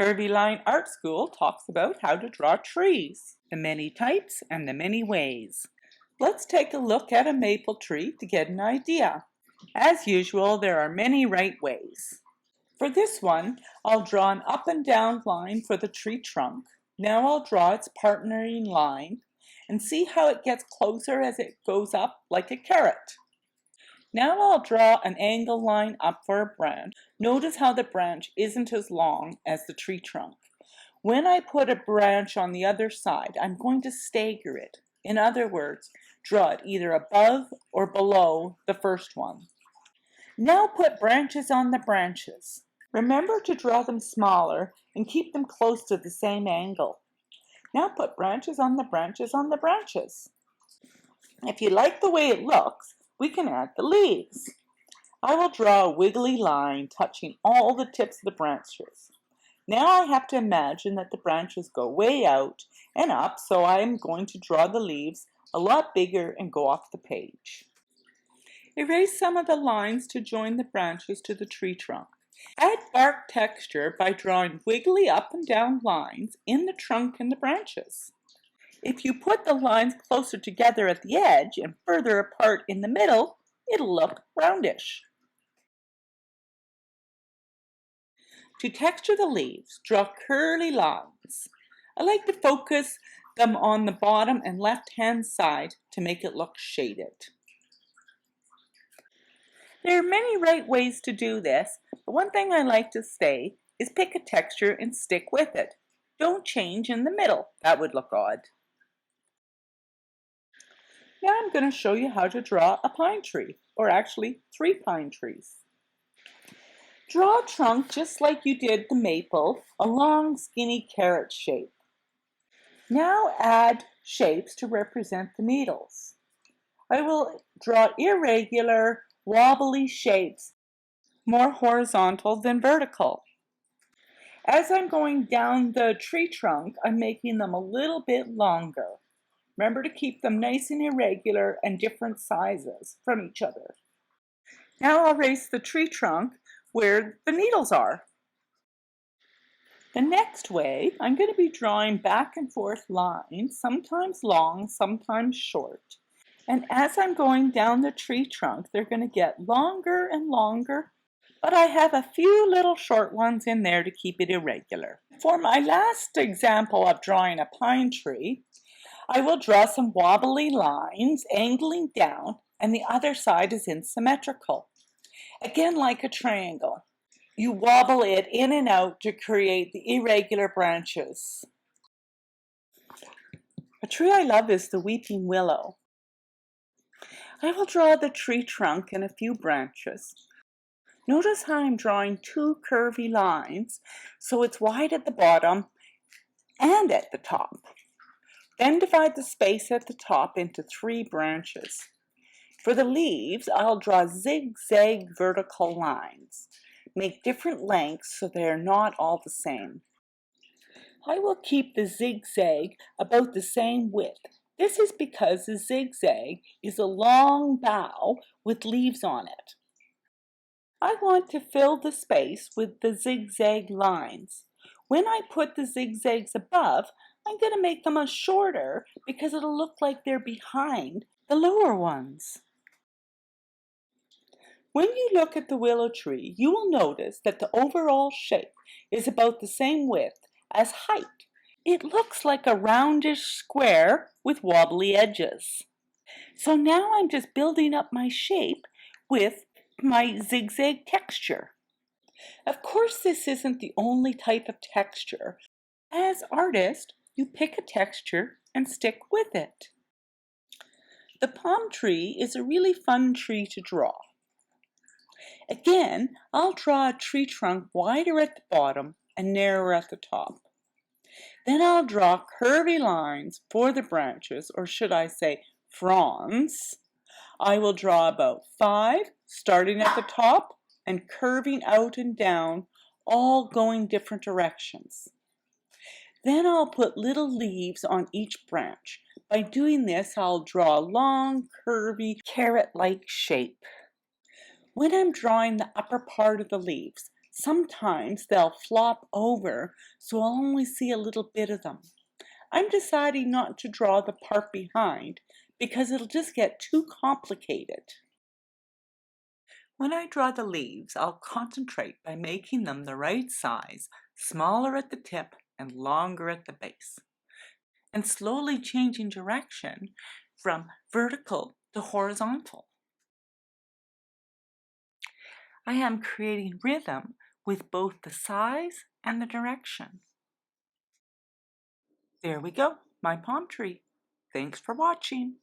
Curvy Line Art School talks about how to draw trees, the many types and the many ways. Let's take a look at a maple tree to get an idea. As usual, there are many right ways. For this one, I'll draw an up and down line for the tree trunk. Now I'll draw its partnering line and see how it gets closer as it goes up like a carrot. Now I'll draw an angle line up for a branch. Notice how the branch isn't as long as the tree trunk. When I put a branch on the other side, I'm going to stagger it. In other words, draw it either above or below the first one. Now put branches on the branches. Remember to draw them smaller and keep them close to the same angle. Now put branches on the branches on the branches. If you like the way it looks, we can add the leaves. I will draw a wiggly line touching all the tips of the branches. Now I have to imagine that the branches go way out and up, so I am going to draw the leaves a lot bigger and go off the page. Erase some of the lines to join the branches to the tree trunk. Add bark texture by drawing wiggly up and down lines in the trunk and the branches. If you put the lines closer together at the edge and further apart in the middle, it'll look roundish. To texture the leaves, draw curly lines. I like to focus them on the bottom and left-hand side to make it look shaded. There are many right ways to do this, but one thing I like to say is pick a texture and stick with it. Don't change in the middle. That would look odd. Now I'm going to show you how to draw a pine tree, or actually 3 pine trees. Draw a trunk just like you did the maple, a long skinny carrot shape. Now add shapes to represent the needles. I will draw irregular, wobbly shapes, more horizontal than vertical. As I'm going down the tree trunk, I'm making them a little bit longer. Remember to keep them nice and irregular and different sizes from each other. Now I'll erase the tree trunk where the needles are. The next way, I'm going to be drawing back and forth lines, sometimes long, sometimes short. And as I'm going down the tree trunk, they're going to get longer and longer, but I have a few little short ones in there to keep it irregular. For my last example of drawing a pine tree, I will draw some wobbly lines angling down, and the other side is symmetrical. Again, like a triangle. You wobble it in and out to create the irregular branches. A tree I love is the weeping willow. I will draw the tree trunk and a few branches. Notice how I'm drawing 2 curvy lines, so it's wide at the bottom and at the top. Then divide the space at the top into 3 branches. For the leaves, I'll draw zigzag vertical lines. Make different lengths so they are not all the same. I will keep the zigzag about the same width. This is because the zigzag is a long bough with leaves on it. I want to fill the space with the zigzag lines. When I put the zigzags above, I'm going to make them a shorter because it'll look like they're behind the lower ones. When you look at the willow tree, you will notice that the overall shape is about the same width as height. It looks like a roundish square with wobbly edges. So now I'm just building up my shape with my zigzag texture. Of course, this isn't the only type of texture. As artist, you pick a texture and stick with it. The palm tree is a really fun tree to draw. Again, I'll draw a tree trunk wider at the bottom and narrower at the top. Then I'll draw curvy lines for the branches, or should I say fronds. I will draw about 5, starting at the top and curving out and down, all going different directions. Then I'll put little leaves on each branch. By doing this, I'll draw a long, curvy, carrot-like shape. When I'm drawing the upper part of the leaves, Sometimes they'll flop over, so I'll only see a little bit of them. I'm deciding not to draw the part behind because it'll just get too complicated. When I draw the leaves, I'll concentrate by making them the right size, smaller at the tip and longer at the base, and slowly changing direction from vertical to horizontal. I am creating rhythm with both the size and the direction. There we go, my palm tree. Thanks for watching.